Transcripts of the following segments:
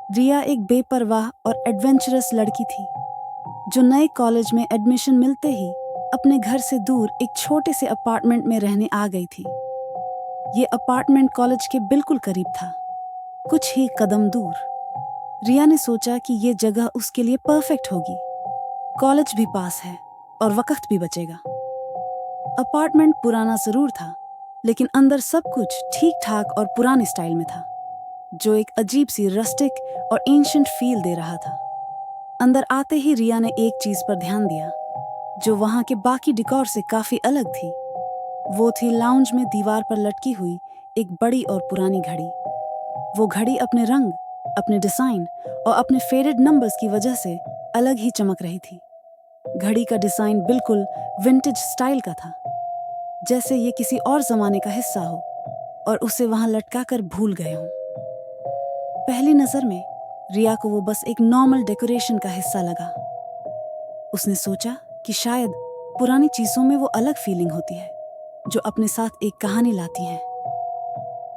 रिया एक बेपरवाह और एडवेंचरस लड़की थी जो नए कॉलेज में एडमिशन मिलते ही अपने घर से दूर एक छोटे से अपार्टमेंट में रहने आ गई थी। ये अपार्टमेंट कॉलेज के बिल्कुल करीब था, कुछ ही कदम दूर। रिया ने सोचा कि ये जगह उसके लिए परफेक्ट होगी। कॉलेज भी पास है और वक्त भी बचेगा। अपार्टमेंट पुराना जरूर था, लेकिन अंदर सब कुछ ठीक ठाक और पुराने स्टाइल में था, जो एक अजीब सी रस्टिक और एंशिएंट फील दे रहा था। अंदर आते ही रिया ने एक चीज पर ध्यान दिया जो वहां के बाकी डिकॉर से काफी अलग थी। वो थी लाउंज में दीवार पर लटकी हुई एक बड़ी और पुरानी घड़ी। वो घड़ी अपने रंग, अपने डिजाइन और अपने फेडेड नंबर्स की वजह से अलग ही चमक रही थी। घड़ी का डिजाइन बिल्कुल विंटेज स्टाइल का था, जैसे ये किसी और जमाने का हिस्सा हो और उसे वहां लटका कर भूल गए हों। पहली नजर में रिया को वो बस एक नॉर्मल डेकोरेशन का हिस्सा लगा। उसने सोचा कि शायद पुरानी चीजों में वो अलग फीलिंग होती है जो अपने साथ एक कहानी लाती हैं।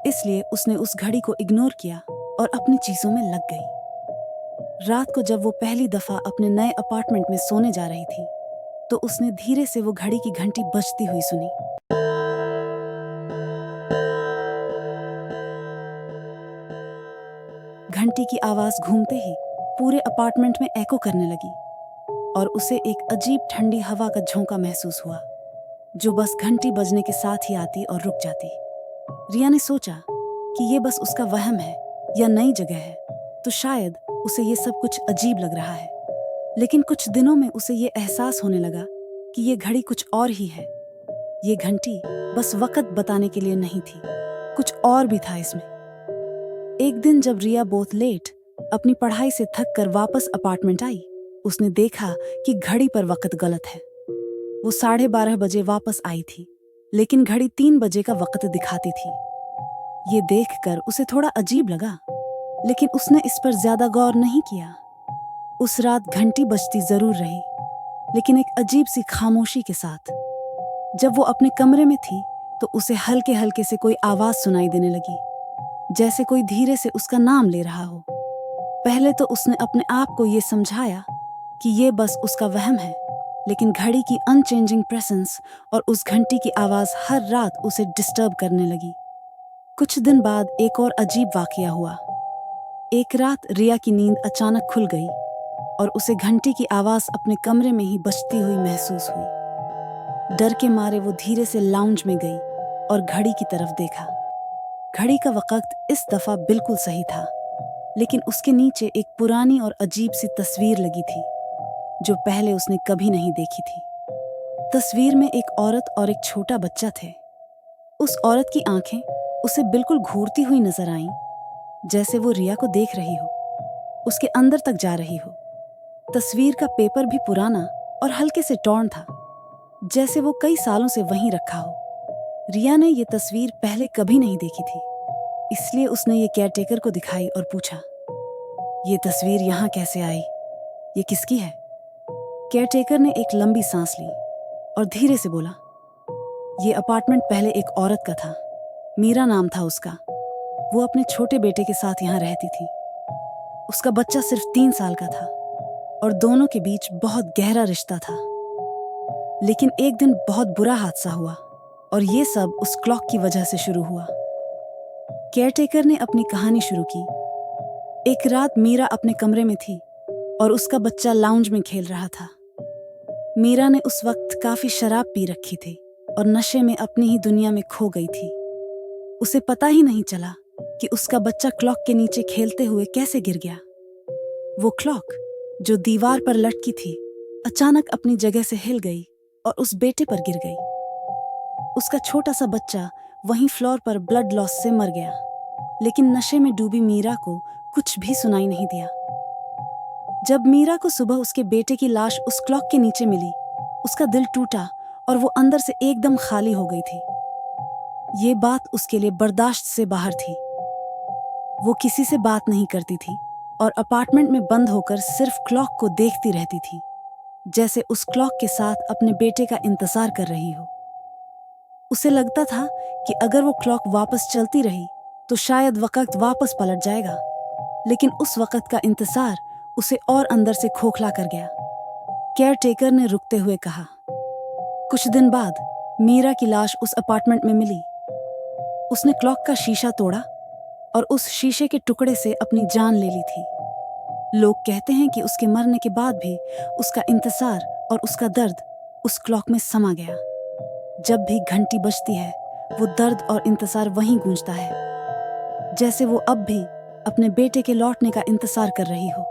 इसलिए उसने उस घड़ी को इग्नोर किया और अपनी चीजों में लग गई। रात को जब वो पहली दफा अपने नए अपार्टमेंट में सोने जा रही थी, तो उसने धीरे से वो घड़ी की घंटी बजती हुई सुनी। घंटी की आवाज घूमते ही पूरे अपार्टमेंट में एको करने लगी और उसे एक अजीब ठंडी हवा का झोंका महसूस हुआ जो बस घंटी बजने के साथ ही आती और रुक जाती। रिया ने सोचा कि ये बस उसका वहम है या नई जगह है, तो शायद उसे ये सब कुछ अजीब लग रहा है। लेकिन कुछ दिनों में उसे ये एहसास होने लगा कि ये घड़ी कुछ और ही है। ये घंटी बस वक्त बताने के लिए नहीं थी, कुछ और भी था इसमें। एक दिन जब रिया बहुत लेट अपनी पढ़ाई से थक कर वापस अपार्टमेंट आई, उसने देखा कि घड़ी पर वक्त गलत है। वो 12:30 बजे वापस आई थी, लेकिन घड़ी 3 बजे का वक्त दिखाती थी। ये देखकर उसे थोड़ा अजीब लगा, लेकिन उसने इस पर ज्यादा गौर नहीं किया। उस रात घंटी बजती जरूर रही, लेकिन एक अजीब सी खामोशी के साथ। जब वो अपने कमरे में थी, तो उसे हल्के हल्के से कोई आवाज सुनाई देने लगी, जैसे कोई धीरे से उसका नाम ले रहा हो। पहले तो उसने अपने आप को ये समझाया कि ये बस उसका वहम है, लेकिन घड़ी की अनचेंजिंग प्रेजेंस और उस घंटी की आवाज हर रात उसे डिस्टर्ब करने लगी। कुछ दिन बाद एक और अजीब वाकया हुआ। एक रात रिया की नींद अचानक खुल गई और उसे घंटी की आवाज अपने कमरे में ही बजती हुई महसूस हुई। डर के मारे वो धीरे से लाउंज में गई और घड़ी की तरफ देखा। घड़ी का वक्त इस दफा बिल्कुल सही था, लेकिन उसके नीचे एक पुरानी और अजीब सी तस्वीर लगी थी जो पहले उसने कभी नहीं देखी थी। तस्वीर में एक औरत और एक छोटा बच्चा थे। उस औरत की आंखें उसे बिल्कुल घूरती हुई नजर आईं, जैसे वो रिया को देख रही हो, उसके अंदर तक जा रही हो। तस्वीर का पेपर भी पुराना और हल्के से टॉर्न था, जैसे वो कई सालों से वहीं रखा हो। रिया ने ये तस्वीर पहले कभी नहीं देखी थी, इसलिए उसने ये केयरटेकर को दिखाई और पूछा, ये तस्वीर यहाँ कैसे आई? ये किसकी है? केयरटेकर ने एक लंबी सांस ली और धीरे से बोला, ये अपार्टमेंट पहले एक औरत का था, मीरा नाम था उसका। वो अपने छोटे बेटे के साथ यहाँ रहती थी। उसका बच्चा सिर्फ 3 साल का था और दोनों के बीच बहुत गहरा रिश्ता था। लेकिन एक दिन बहुत बुरा हादसा हुआ और ये सब उस क्लॉक की वजह से शुरू हुआ। केयरटेकर ने अपनी कहानी शुरू की। एक रात मीरा अपने कमरे में थी और उसका बच्चा लाउंज में खेल रहा था। मीरा ने उस वक्त काफी शराब पी रखी थी और नशे में अपनी ही दुनिया में खो गई थी। उसे पता ही नहीं चला कि उसका बच्चा क्लॉक के नीचे खेलते हुए कैसे गिर गया। वो क्लॉक जो दीवार पर लटकी थी, अचानक अपनी जगह से हिल गई और उस बेटे पर गिर गई। उसका छोटा सा बच्चा वहीं फ्लोर पर ब्लड लॉस से मर गया, लेकिन नशे में डूबी मीरा को कुछ भी सुनाई नहीं दिया। जब मीरा को सुबह उसके बेटे की लाश उस क्लॉक के नीचे मिली, उसका दिल टूटा और वो अंदर से एकदम खाली हो गई थी। ये बात उसके लिए बर्दाश्त से बाहर थी। वो किसी से बात नहीं करती थी और अपार्टमेंट में बंद होकर सिर्फ क्लॉक को देखती रहती थी, जैसे उस क्लॉक के साथ अपने बेटे का इंतजार कर रही हो। उसे लगता था कि अगर वो क्लॉक वापस चलती रही तो शायद वक्त वापस पलट जाएगा। लेकिन उस वक़्त का इंतज़ार उसे और अंदर से खोखला कर गया। केयर टेकर ने रुकते हुए कहा, कुछ दिन बाद मीरा की लाश उस अपार्टमेंट में मिली। उसने क्लॉक का शीशा तोड़ा और उस शीशे के टुकड़े से अपनी जान ले ली थी। लोग कहते हैं कि उसके मरने के बाद भी उसका इंतज़ार और उसका दर्द उस क्लॉक में समा गया। जब भी घंटी बजती है, वो दर्द और इंतज़ार वहीं गूंजता है, जैसे वो अब भी अपने बेटे के लौटने का इंतज़ार कर रही हो।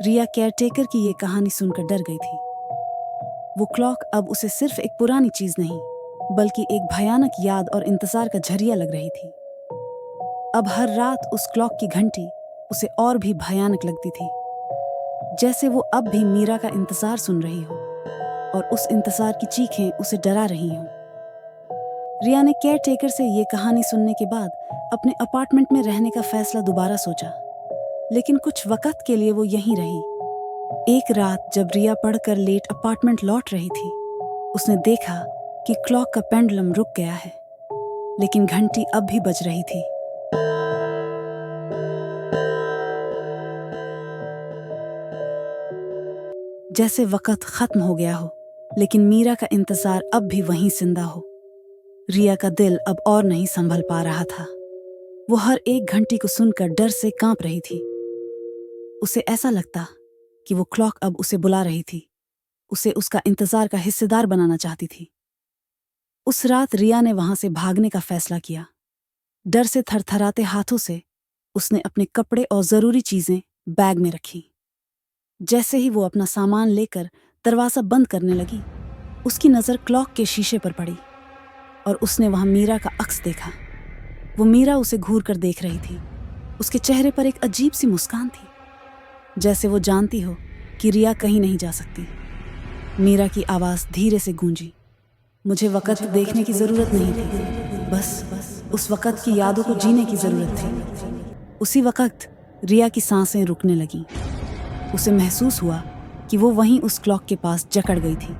रिया केयरटेकर की ये कहानी सुनकर डर गई थी। वो क्लॉक अब उसे सिर्फ एक पुरानी चीज़ नहीं, बल्कि एक भयानक याद और इंतज़ार का झरिया लग रही थी। अब हर रात उस क्लॉक की घंटी उसे और भी भयानक लगती थी, जैसे वो अब भी मीरा का इंतज़ार सुन रही हो और उस इंतज़ार की चीखें उसे डरा रही हों। रिया ने केयरटेकर से ये कहानी सुनने के बाद अपने अपार्टमेंट में रहने का फैसला दोबारा सोचा, लेकिन कुछ वक्त के लिए वो यहीं रही। एक रात जब रिया पढ़कर लेट अपार्टमेंट लौट रही थी, उसने देखा कि क्लॉक का पेंडुलम रुक गया है, लेकिन घंटी अब भी बज रही थी। जैसे वक्त खत्म हो गया हो, लेकिन मीरा का इंतजार अब भी वहीं जिंदा हो। रिया का दिल अब और नहीं संभल पा रहा था। वो हर एक घंटी को सुनकर डर से कांप रही थी। उसे ऐसा लगता कि वो क्लॉक अब उसे बुला रही थी, उसे उसका इंतजार का हिस्सेदार बनाना चाहती थी। उस रात रिया ने वहां से भागने का फैसला किया। डर से थरथराते हाथों से उसने अपने कपड़े और जरूरी चीजें बैग में रखी। जैसे ही वो अपना सामान लेकर दरवाजा बंद करने लगी, उसकी नजर क्लॉक के शीशे पर पड़ी और उसने वहां मीरा का अक्स देखा। वो मीरा उसे घूर कर देख रही थी। उसके चेहरे पर एक अजीब सी मुस्कान थी, जैसे वो जानती हो कि रिया कहीं नहीं जा सकती। मीरा की आवाज धीरे से गूंजी, मुझे वक्त देखने की जरूरत नहीं थी, बस उस वक्त की यादों को जीने की जरूरत थी। उसी वक्त रिया की सांसें रुकने लगीं। उसे महसूस हुआ कि वो वहीं उस क्लॉक के पास जकड़ गई थी।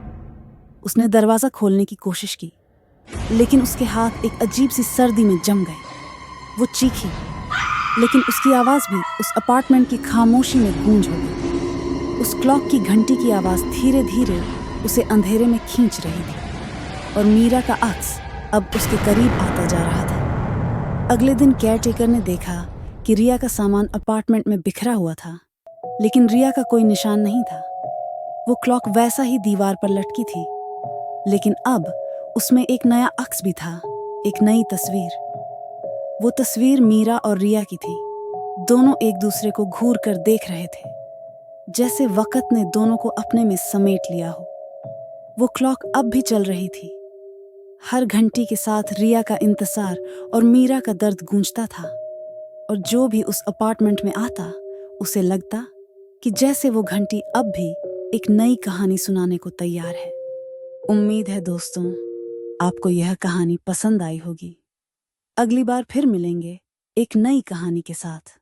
उसने दरवाजा खोलने की कोशिश की, लेकिन उसके हाथ एक अजीब सी सर्दी में जम गए। वो चीखी, लेकिन उसकी आवाज भी उस अपार्टमेंट की खामोशी में गूंज हो गई। उस क्लॉक की घंटी की आवाज धीरे धीरे उसे अंधेरे में खींच रही थी और मीरा का अक्स अब उसके करीब आता जा रहा था। अगले दिन केयरटेकर ने देखा कि रिया का सामान अपार्टमेंट में बिखरा हुआ था, लेकिन रिया का कोई निशान नहीं था। वो क्लॉक वैसा ही दीवार पर लटकी थी, लेकिन अब उसमें एक नया अक्स भी था, एक नई तस्वीर। वो तस्वीर मीरा और रिया की थी। दोनों एक दूसरे को घूर कर देख रहे थे, जैसे वक्त ने दोनों को अपने में समेट लिया हो। वो क्लॉक अब भी चल रही थी। हर घंटी के साथ रिया का इंतजार और मीरा का दर्द गूंजता था, और जो भी उस अपार्टमेंट में आता, उसे लगता कि जैसे वो घंटी अब भी एक नई कहानी सुनाने को तैयार है। उम्मीद है दोस्तों, आपको यह कहानी पसंद आई होगी। अगली बार फिर मिलेंगे एक नई कहानी के साथ।